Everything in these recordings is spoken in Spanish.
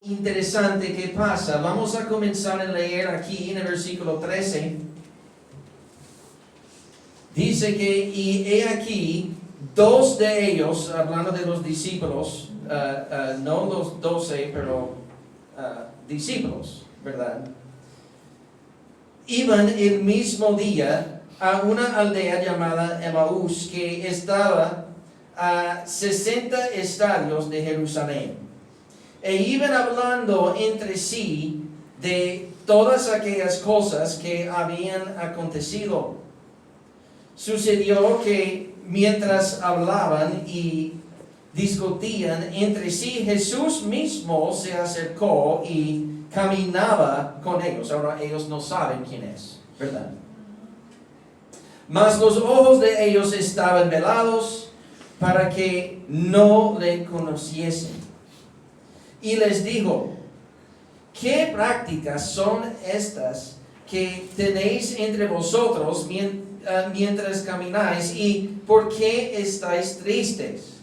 interesante que pasa. Vamos a comenzar a leer aquí en el versículo 13. Dice que, y he aquí, dos de ellos, hablando de los discípulos, no los 12, pero discípulos, ¿verdad? Iban el mismo día a una aldea llamada Emaús, que estaba a 60 estadios de Jerusalén. E iban hablando entre sí de todas aquellas cosas que habían acontecido. Sucedió que mientras hablaban y discutían entre sí, Jesús mismo se acercó y caminaba con ellos. Ahora ellos no saben quién es, ¿verdad? Mas los ojos de ellos estaban velados para que no le conociesen. Y les dijo: ¿qué prácticas son estas que tenéis entre vosotros mientras camináis, y por qué estáis tristes?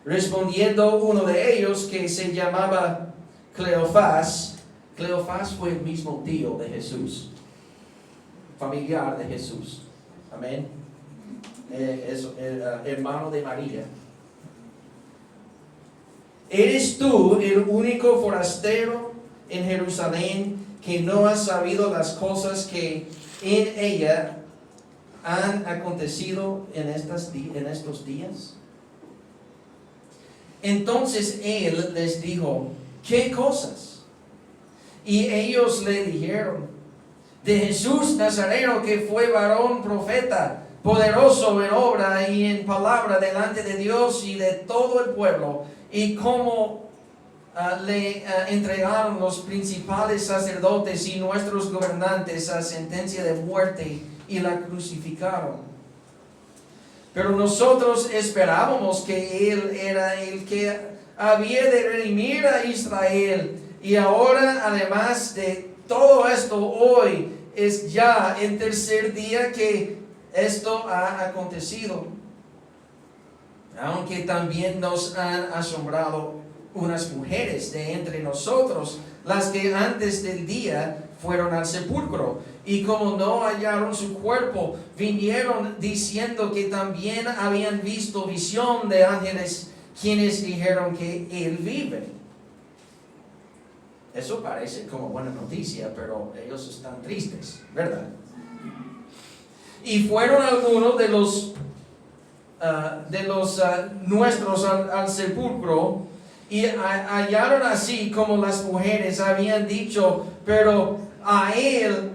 Respondiendo uno de ellos, que se llamaba Cleofás fue el mismo tío de Jesús, familiar de Jesús, amén, es el hermano de María. ¿Eres tú el único forastero en Jerusalén que no has sabido las cosas que en ella han acontecido en estos días? Entonces él les dijo: ¿qué cosas? Y ellos le dijeron: de Jesús Nazareno, que fue varón profeta, poderoso en obra y en palabra delante de Dios y de todo el pueblo, y cómo le entregaron los principales sacerdotes y nuestros gobernantes a sentencia de muerte y la crucificaron. Pero nosotros esperábamos que Él era el que había de redimir a Israel. Y ahora, además de todo esto, hoy es ya el tercer día que esto ha acontecido. Aunque también nos han asombrado unas mujeres de entre nosotros, las que antes del día fueron al sepulcro, y como no hallaron su cuerpo, vinieron diciendo que también habían visto visión de ángeles, quienes dijeron que Él vive. Eso parece como buena noticia, pero ellos están tristes, ¿verdad? Y fueron algunos de los nuestros al sepulcro, y hallaron así como las mujeres habían dicho, pero a Él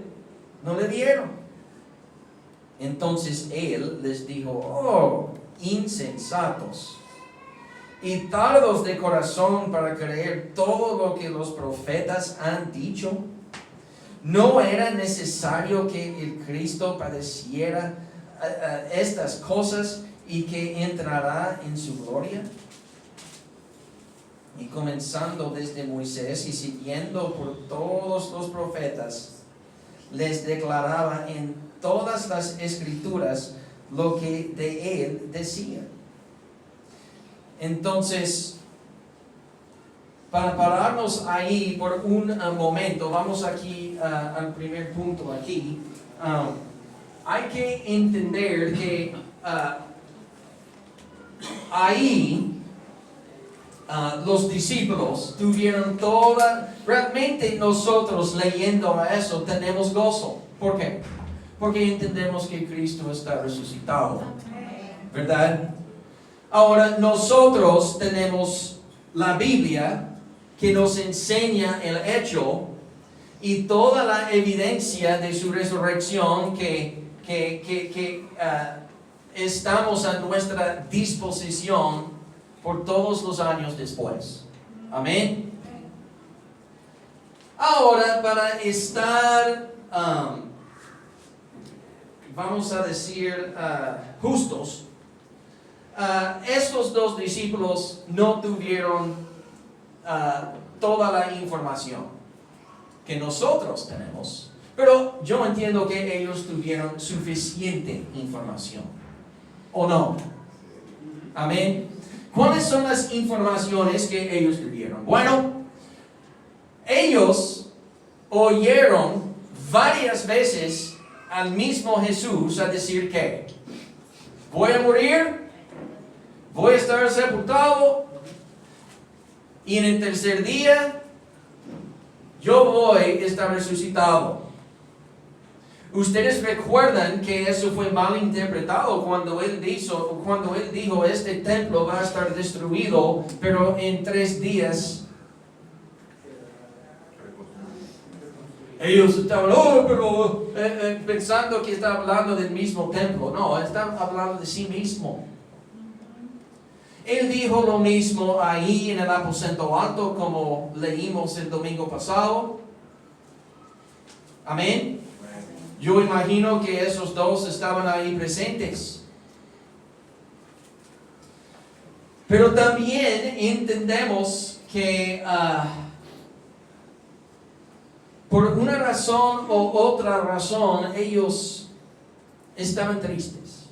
no le dieron. Entonces Él les dijo: oh, insensatos y tardos de corazón para creer todo lo que los profetas han dicho. ¿No era necesario que el Cristo padeciera estas cosas y que entrará en su gloria? Y comenzando desde Moisés y siguiendo por todos los profetas, les declaraba en todas las escrituras lo que de Él decía. Entonces, para pararnos ahí por un momento, vamos aquí al primer punto aquí. Hay que entender que ahí los discípulos tuvieron realmente nosotros leyendo a eso tenemos gozo. ¿Por qué? Porque entendemos que Cristo está resucitado, ¿verdad? Ahora nosotros tenemos la Biblia que nos enseña el hecho y toda la evidencia de su resurrección que estamos a nuestra disposición por todos los años después. Amén. Ahora, para estar, vamos a decir, justos, estos dos discípulos no tuvieron toda la información que nosotros tenemos, pero yo entiendo que ellos tuvieron suficiente información, ¿o no? Amén. ¿Cuáles son las informaciones que ellos tuvieron? Bueno, ellos oyeron varias veces al mismo Jesús a decir que voy a morir, voy a estar sepultado y en el tercer día yo voy a estar resucitado. Ustedes recuerdan que eso fue mal interpretado cuando él dijo este templo va a estar destruido, pero en 3 días. Ellos estaban pensando que estaba hablando del mismo templo. No, estaba hablando de sí mismo. Él dijo lo mismo ahí en el aposento alto como leímos el domingo pasado. Amén. Yo imagino que esos dos estaban ahí presentes. Pero también entendemos que por una razón o otra razón ellos estaban tristes.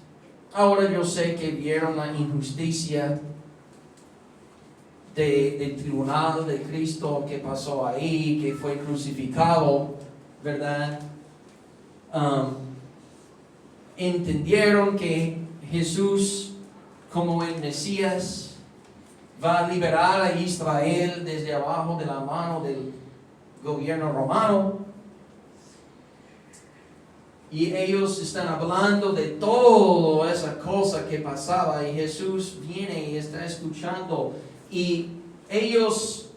Ahora yo sé que vieron la injusticia del tribunal de Cristo que pasó ahí, que fue crucificado, ¿verdad? Entendieron que Jesús, como el Mesías, va a liberar a Israel desde abajo de la mano del gobierno romano. Y ellos están hablando de toda esa cosa que pasaba y Jesús viene y está escuchando y ellos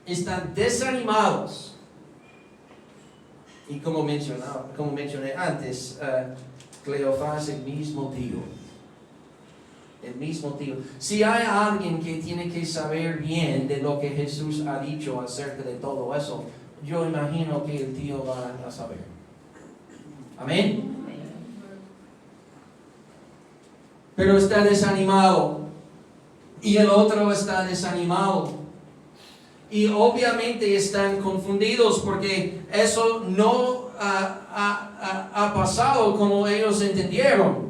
están desanimados. Y como mencioné antes, Cleofás, el mismo tío. El mismo tío. Si hay alguien que tiene que saber bien de lo que Jesús ha dicho acerca de todo eso, yo imagino que el tío va a saber. Amén. Pero está desanimado. Y el otro está desanimado. Y obviamente están confundidos porque eso no ha pasado como ellos entendieron.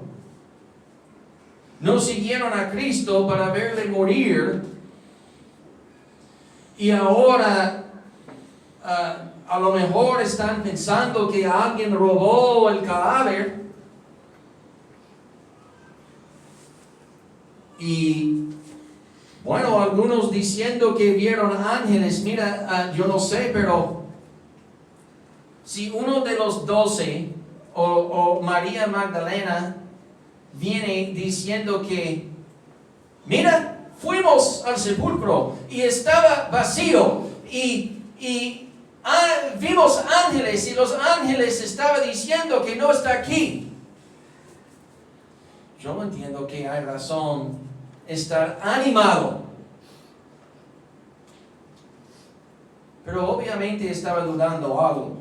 No siguieron a Cristo para verle morir. Y ahora a lo mejor están pensando que alguien robó el cadáver. Y bueno, algunos diciendo que vieron ángeles. Mira, yo no sé, pero si uno de los 12 o María Magdalena viene diciendo que, mira, fuimos al sepulcro y estaba vacío y vimos ángeles y los ángeles estaban diciendo que no está aquí. Yo entiendo que hay razón estar animado. Pero obviamente estaba dudando algo.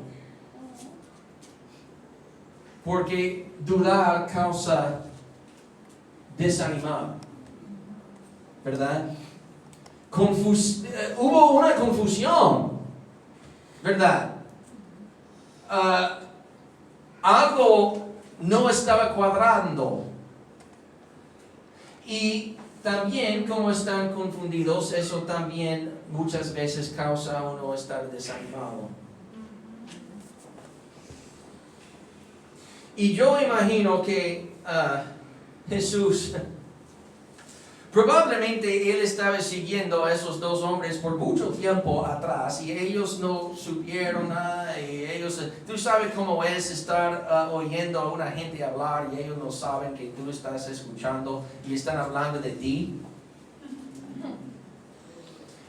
Porque dudar causa desanimar. ¿Verdad? Hubo una confusión. ¿Verdad? Algo no estaba cuadrando. Y también, como están confundidos, eso también muchas veces causa a uno estar desanimado. Y yo imagino que Jesús, probablemente él estaba siguiendo a esos dos hombres por mucho tiempo atrás y ellos no supieron nada. Y ellos, tú sabes cómo es estar oyendo a una gente hablar y ellos no saben que tú estás escuchando y están hablando de ti.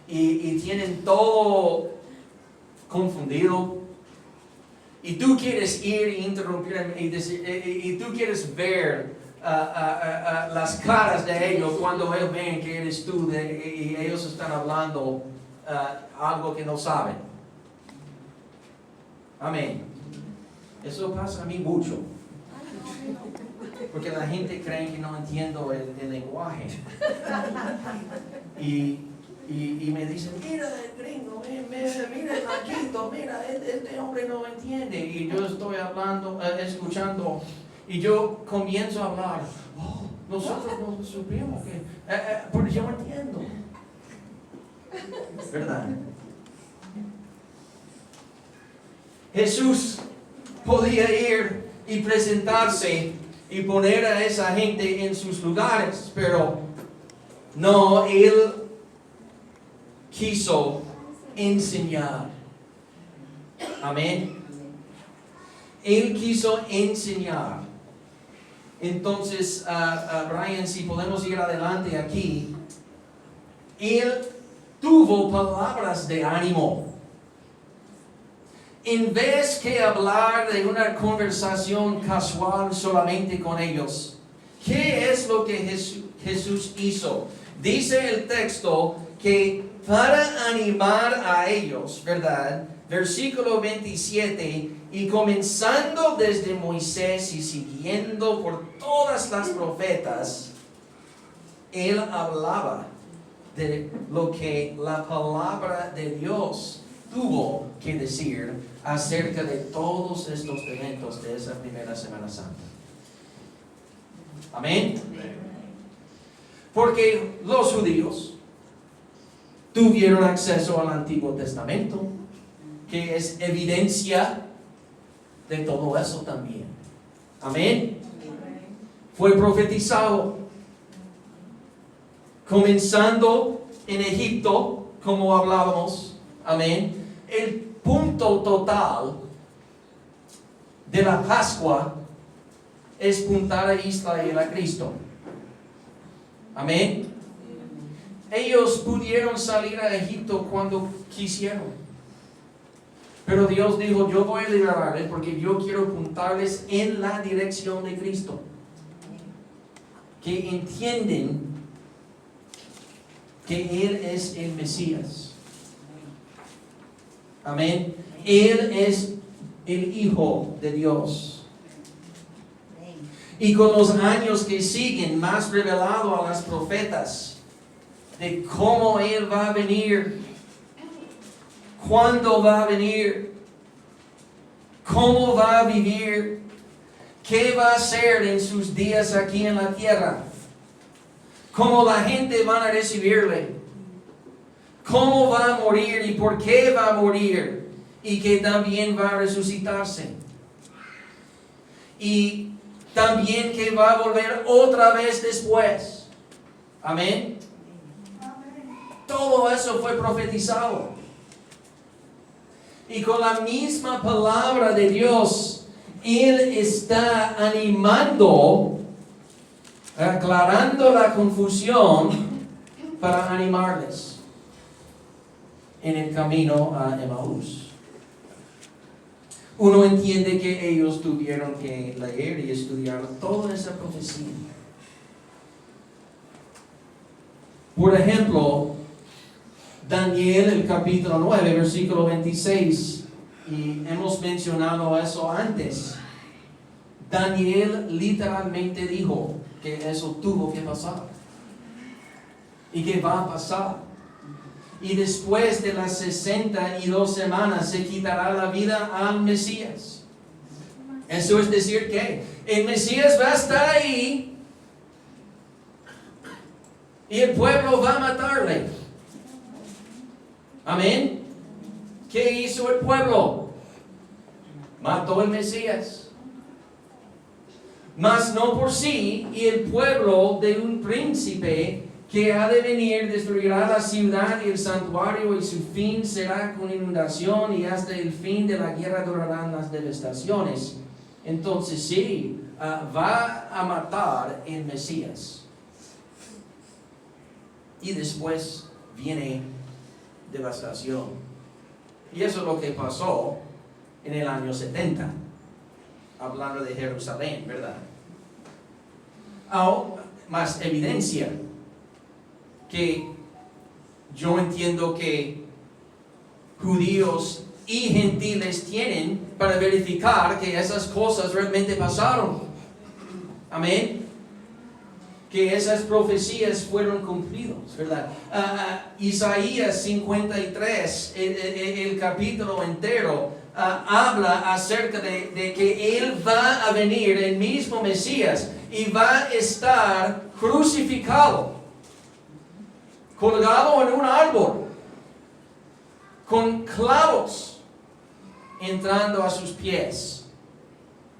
Y tienen todo confundido. Y tú quieres ir e interrumpir y tú quieres ver las caras de ellos cuando ellos ven que eres tú y ellos están hablando algo que no saben. Amén. Eso pasa a mí mucho. Porque la gente cree que no entiendo el lenguaje. Y me dicen, mira el gringo, mira el maquito, mira, este hombre no entiende. Y yo estoy hablando, escuchando, y yo comienzo a hablar. Oh, nosotros no supimos que, porque yo entiendo. ¿Verdad? Jesús podía ir y presentarse y poner a esa gente en sus lugares, pero no, Él quiso enseñar. Amén. Él quiso enseñar. Entonces, Brian, si podemos ir adelante aquí, Él tuvo palabras de ánimo. En vez que hablar de una conversación casual solamente con ellos, ¿qué es lo que Jesús hizo? Dice el texto que para animar a ellos, ¿verdad? Versículo 27, y comenzando desde Moisés y siguiendo por todas las profetas, Él hablaba de lo que la palabra de Dios tuvo que decir acerca de todos estos eventos de esa primera Semana Santa. Amén. Porque los judíos tuvieron acceso al Antiguo Testamento, que es evidencia de todo eso también. Amén. Fue profetizado, comenzando en Egipto, como hablábamos. Amén. El punto total de la Pascua es apuntar a Israel a Cristo. Amén. Ellos pudieron salir a Egipto cuando quisieron. Pero Dios dijo, yo voy a liberarles porque yo quiero apuntarles en la dirección de Cristo. Que entienden que Él es el Mesías. Amén. Él es el Hijo de Dios. Y con los años que siguen, más revelado a las profetas de cómo Él va a venir, cuándo va a venir, cómo va a vivir, qué va a hacer en sus días aquí en la tierra, cómo la gente va a recibirle, cómo va a morir y por qué va a morir, y que también va a resucitarse. Y también que va a volver otra vez después. Amén. Todo eso fue profetizado. Y con la misma palabra de Dios, Él está animando, aclarando la confusión para animarles en el camino a Emaús. Uno entiende que ellos tuvieron que leer y estudiar toda esa profecía. Por ejemplo, Daniel, el capítulo 9, versículo 26, y hemos mencionado eso antes. Daniel literalmente dijo que eso tuvo que pasar y que va a pasar. Y después de las 62 semanas se quitará la vida al Mesías. Eso es decir que el Mesías va a estar ahí y el pueblo va a matarle. Amén. ¿Qué hizo el pueblo? Mató al Mesías. Mas no por sí, y el pueblo de un príncipe que ha de venir destruirá la ciudad y el santuario, y su fin será con inundación, y hasta el fin de la guerra durarán las devastaciones. Entonces sí, va a matar el Mesías. Y después viene devastación. Y eso es lo que pasó en el año 70. Hablando de Jerusalén, ¿verdad? Más evidencia que yo entiendo que judíos y gentiles tienen para verificar que esas cosas realmente pasaron. Amén. Que esas profecías fueron cumplidas, ¿verdad? Isaías 53, el capítulo entero, habla acerca de que Él va a venir, el mismo Mesías, y va a estar crucificado, colgado en un árbol, con clavos entrando a sus pies.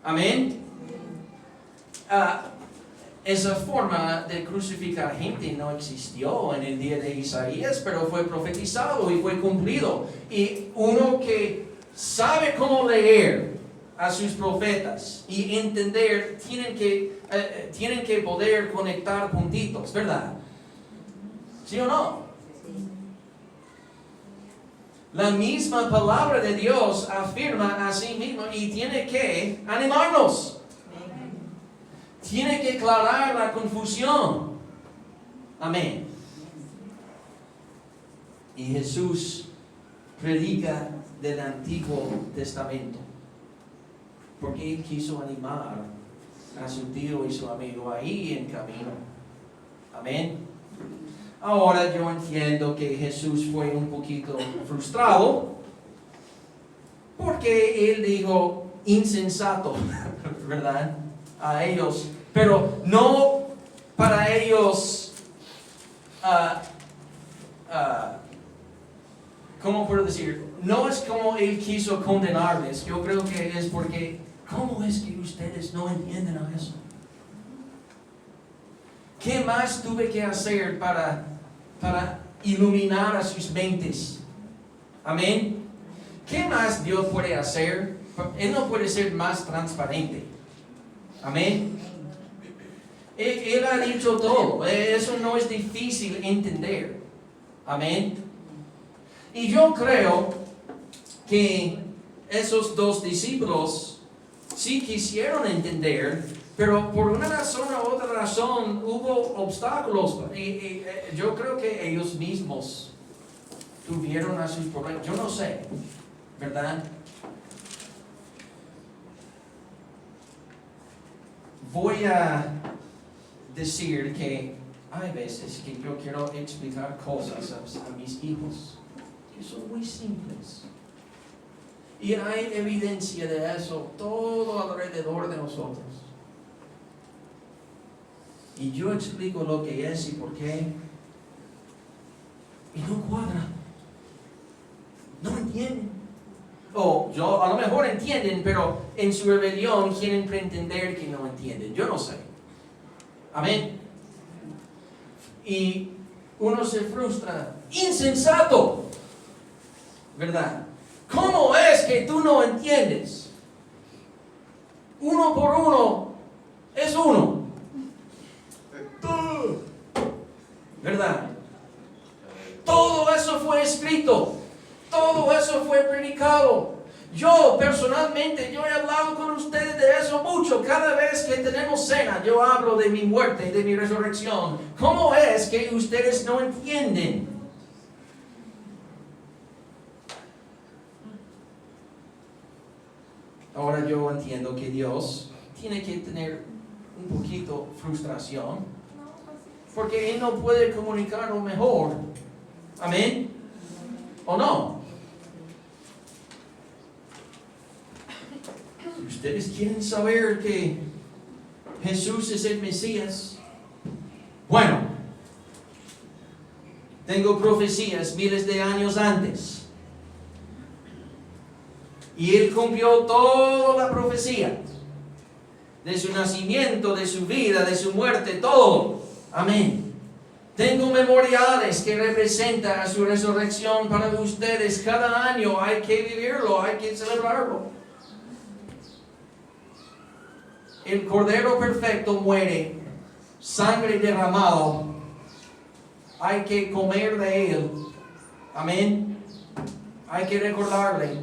Amén. Esa forma de crucificar gente no existió en el día de Isaías, pero fue profetizado y fue cumplido. Y uno que sabe cómo leer a sus profetas y entender, tienen que poder conectar puntitos, ¿verdad? ¿Sí o no? La misma palabra de Dios afirma a sí mismo y tiene que animarnos. Tiene que aclarar la confusión. Amén. Y Jesús predica del Antiguo Testamento, porque Él quiso animar a su tío y su amigo ahí en camino. Amén. Ahora yo entiendo que Jesús fue un poquito frustrado, porque Él dijo insensato, ¿verdad? A ellos, pero no para ellos, ¿cómo puedo decir? No es como Él quiso condenarles. Yo creo que es porque, ¿cómo es que ustedes no entienden a eso? ¿Qué más tuve que hacer para iluminar a sus mentes? Amén. ¿Qué más Dios puede hacer? Él no puede ser más transparente. Amén. Él ha dicho todo. Eso no es difícil entender. Amén. Y yo creo que esos dos discípulos sí quisieron entender, pero por una razón u otra razón hubo obstáculos. Y yo creo que ellos mismos tuvieron a sus problemas. Yo no sé, ¿verdad? Voy a decir que hay veces que yo quiero explicar cosas a mis hijos que son muy simples. Y hay evidencia de eso todo alrededor de nosotros. Y yo explico lo que es y por qué. Y no cuadra. No entienden. O a lo mejor entienden, pero en su rebelión quieren pretender que no entienden. Yo no sé. Amén. Y uno se frustra. Insensato. ¿Verdad? ¿Cómo es que tú no entiendes? Uno por uno es uno. ¿Verdad? Todo eso fue escrito. Todo eso fue predicado. Yo personalmente, yo he hablado con ustedes de eso mucho. Cada vez que tenemos cena, yo hablo de mi muerte y de mi resurrección. ¿Cómo es que ustedes no entienden? Ahora yo entiendo que Dios tiene que tener un poquito frustración, porque Él no puede comunicarlo mejor. Amén. ¿O no? Ustedes quieren saber que Jesús es el Mesías. Bueno, tengo profecías miles de años antes. Y Él cumplió toda la profecía. De su nacimiento, de su vida, de su muerte, todo. Amén. Tengo memoriales que representan a su resurrección para ustedes. Cada año hay que vivirlo, hay que celebrarlo. El Cordero Perfecto muere, sangre derramado. Hay que comer de Él. Amén. Hay que recordarle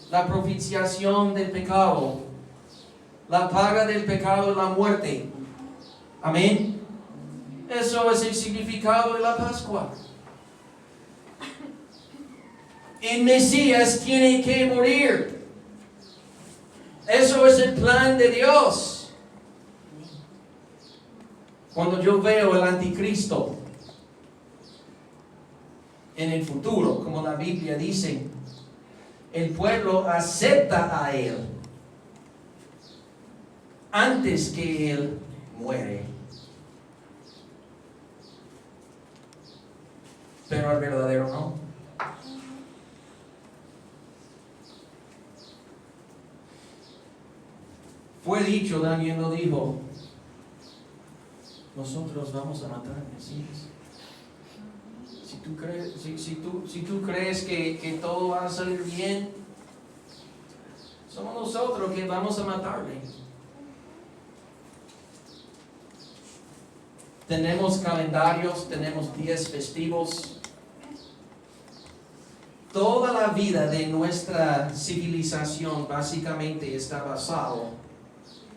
la propiciación del pecado. La paga del pecado es la muerte. Amén. Eso es el significado de la Pascua. El Mesías tiene que morir. Eso es el plan de Dios. Cuando yo veo el anticristo en el futuro, como la Biblia dice, el pueblo acepta a Él antes que Él muere. Pero al verdadero no. fue dicho, Daniel lo dijo, nosotros vamos a matar al Mesías. Si tú crees que todo va a salir bien, somos nosotros que vamos a matarle. Tenemos calendarios, tenemos días festivos. Toda la vida de nuestra civilización básicamente está basado,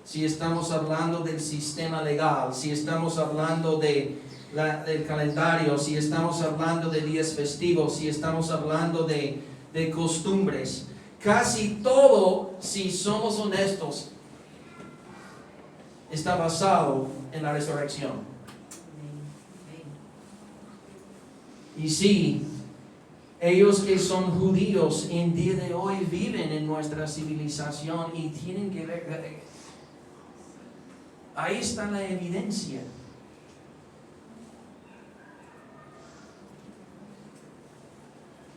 si estamos hablando del sistema legal, si estamos hablando del calendario, si estamos hablando de días festivos, si estamos hablando de costumbres, casi todo, si somos honestos, está basado en la resurrección. Y sí, ellos que son judíos en día de hoy viven en nuestra civilización y tienen que ver, ahí está la evidencia.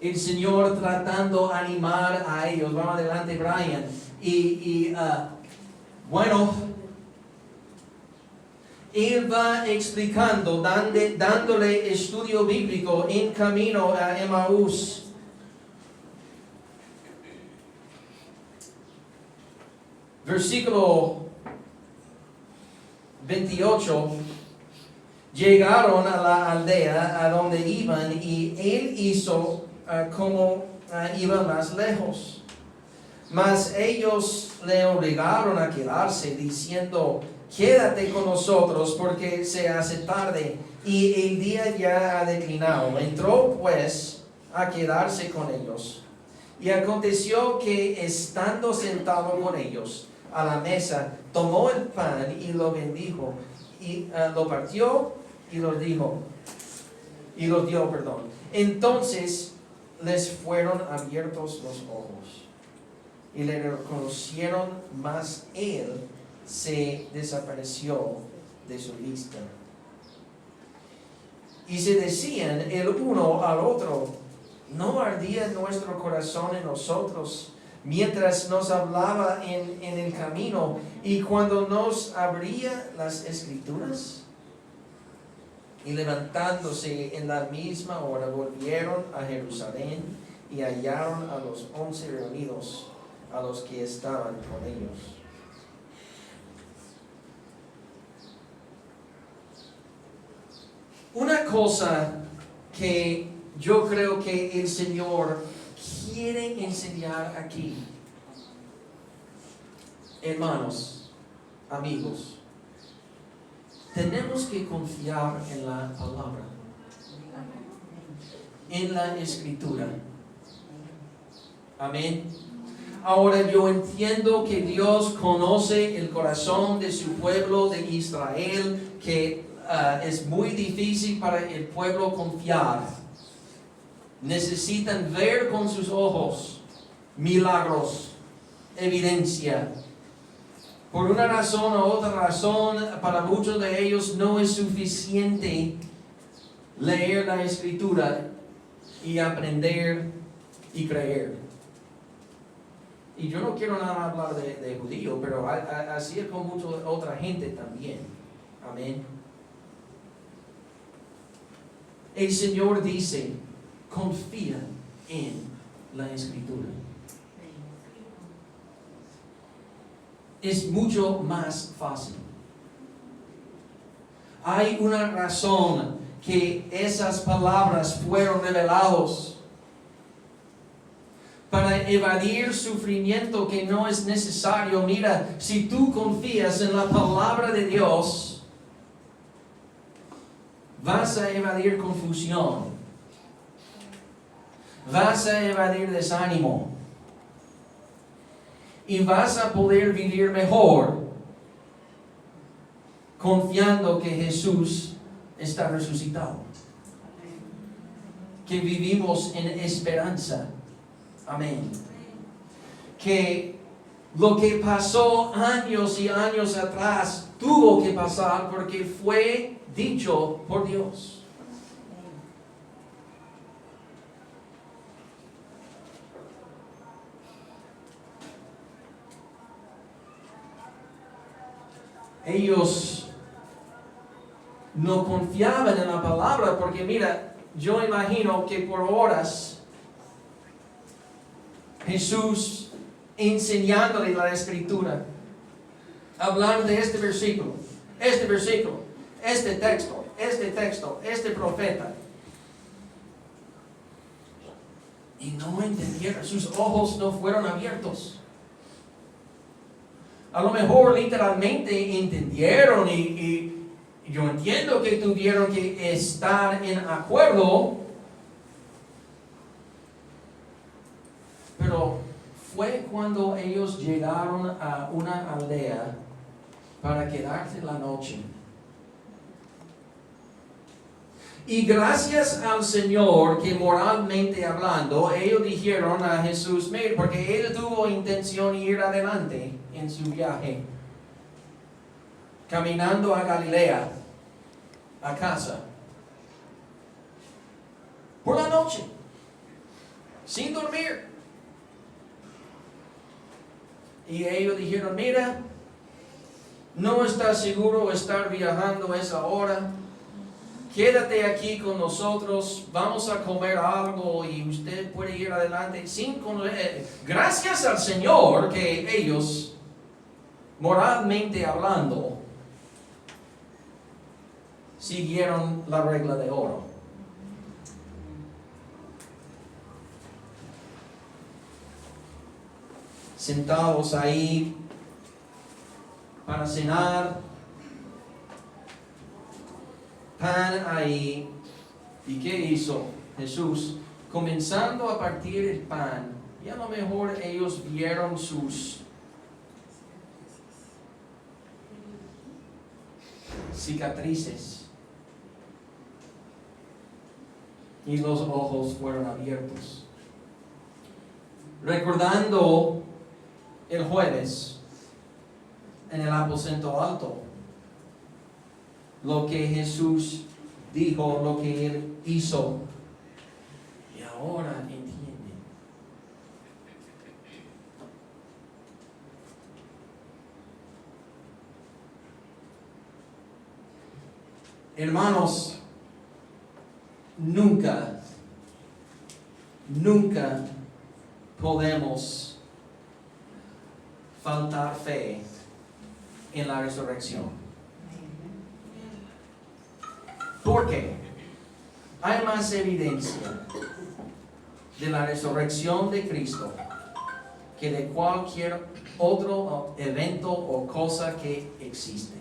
El Señor tratando de animar a ellos. Vamos adelante, Brian. Bueno, Él va explicando, dándole estudio bíblico en camino a Emaús. Versículo 28. Llegaron a la aldea a donde iban y Él hizo como iba más lejos. Mas ellos le obligaron a quedarse, diciendo: quédate con nosotros, porque se hace tarde y el día ya ha declinado. Entró pues a quedarse con ellos. Y aconteció que, estando sentado con ellos a la mesa, tomó el pan y lo bendijo, y lo partió y los dio. Entonces les fueron abiertos los ojos y le reconocieron, mas él se desapareció de su vista. Y se decían el uno al otro: ¿no ardía nuestro corazón en nosotros mientras nos hablaba en el camino y cuando nos abría las Escrituras? Y levantándose en la misma hora volvieron a Jerusalén y hallaron a los 11 reunidos, a los que estaban con ellos. Una cosa que yo creo que el Señor quiere enseñar aquí, hermanos, amigos, tenemos que confiar en la palabra, en la Escritura. Amén. Ahora yo entiendo que Dios conoce el corazón de su pueblo de Israel, que es muy difícil para el pueblo confiar. Necesitan ver con sus ojos milagros, evidencia. Por una razón o otra razón, para muchos de ellos no es suficiente leer la Escritura y aprender y creer. Y yo no quiero nada más hablar de judíos, pero así es con mucha otra gente también. Amén. El Señor dice: confía en la Escritura. Es mucho más fácil. Hay una razón que esas palabras fueron reveladas para evadir sufrimiento que no es necesario. Mira, si tú confías en la palabra de Dios, vas a evadir confusión, vas a evadir desánimo y vas a poder vivir mejor confiando que Jesús está resucitado, que vivimos en esperanza. Amén. Que lo que pasó años y años atrás tuvo que pasar porque fue dicho por Dios. ellos no confiaban en la palabra, porque mira, yo imagino que por horas Jesús enseñándole la escritura, hablando de este versículo, este texto, este profeta. Y no entendieron, sus ojos no fueron abiertos. A lo mejor literalmente entendieron y yo entiendo que tuvieron que estar en acuerdo, pero fue cuando ellos llegaron a una aldea para quedarse la noche. Y gracias al Señor que moralmente hablando, ellos dijeron a Jesús, mire, porque Él tuvo intención de ir adelante en su viaje, caminando a Galilea, a casa, por la noche, sin dormir. Y ellos dijeron, mira, no está seguro estar viajando a esa hora. Quédate aquí con nosotros, vamos a comer algo y usted puede ir adelante. Gracias al Señor que ellos, moralmente hablando, siguieron la regla de oro. Sentados ahí para cenar, pan ahí. ¿Y qué hizo Jesús? Comenzando a partir el pan, y a lo mejor ellos vieron sus cicatrices y los ojos fueron abiertos. Recordando el jueves en el aposento alto, lo que Jesús dijo, lo que Él hizo, y ahora entienden. Hermanos, nunca podemos faltar fe en la resurrección. Porque hay más evidencia de la resurrección de Cristo que de cualquier otro evento o cosa que existe.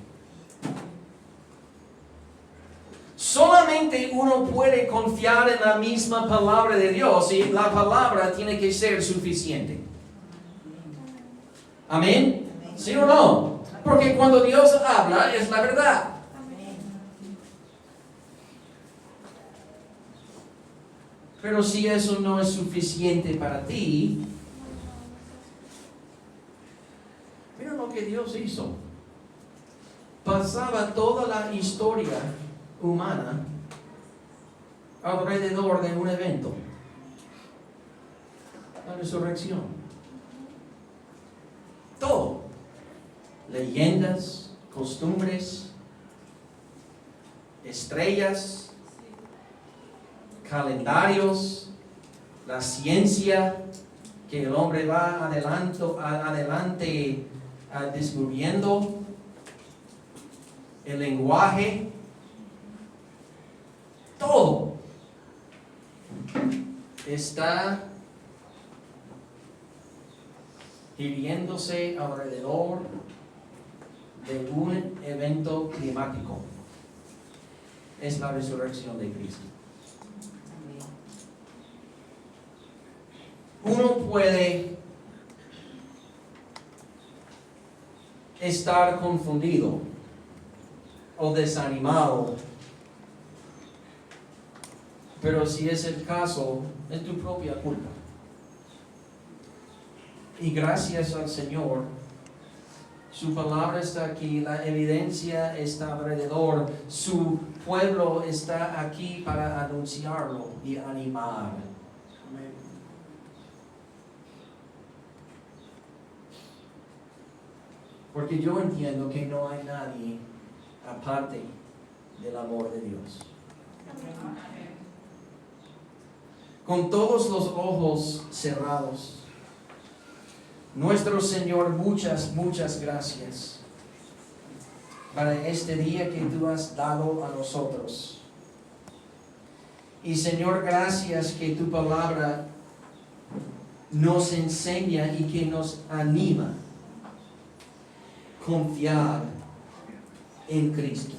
Solamente uno puede confiar en la misma palabra de Dios y la palabra tiene que ser suficiente. ¿Amén? ¿Sí o no? Porque cuando Dios habla es la verdad. Pero si eso no es suficiente para ti, mira lo que Dios hizo. Pasaba toda la historia humana alrededor de un evento, la resurrección. Todo. Leyendas, costumbres, estrellas, calendarios, la ciencia que el hombre va adelante descubriendo, el lenguaje, todo está giriéndose alrededor de un evento climático. Es la resurrección de Cristo. Uno puede estar confundido o desanimado, pero si es el caso, es tu propia culpa. Y gracias al Señor, su palabra está aquí, la evidencia está alrededor, su pueblo está aquí para anunciarlo y animar. Porque yo entiendo que no hay nadie aparte del amor de Dios. Con todos los ojos cerrados, nuestro Señor, muchas gracias para este día que tú has dado a nosotros. Y Señor, gracias que tu palabra nos enseña y que nos anima a confiar en Cristo.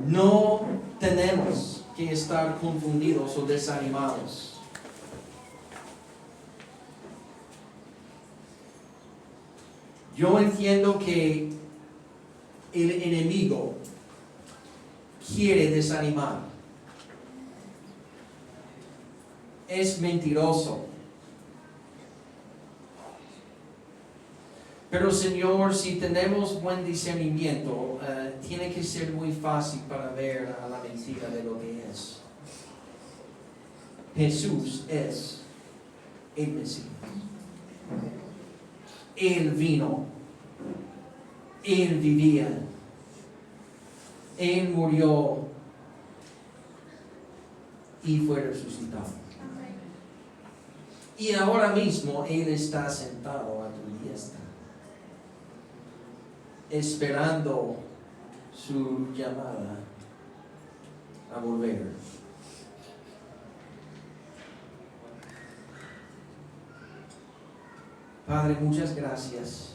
No tenemos que estar confundidos o desanimados. Yo entiendo que el enemigo quiere desanimar. Es mentiroso. Pero Señor, si tenemos buen discernimiento, tiene que ser muy fácil para ver a la mentira de lo que es. Jesús es el Mesías. Él vino. Él vivía. Él murió y fue resucitado. Y ahora mismo Él está sentado a tu diestra, esperando su llamada a volver. Padre, muchas gracias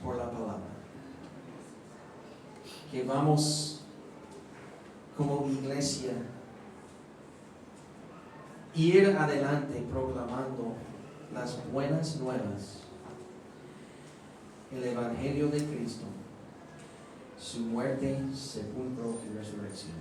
por la palabra. Que vamos como iglesia ir adelante proclamando las buenas nuevas, el Evangelio de Cristo, su muerte, sepulcro y resurrección.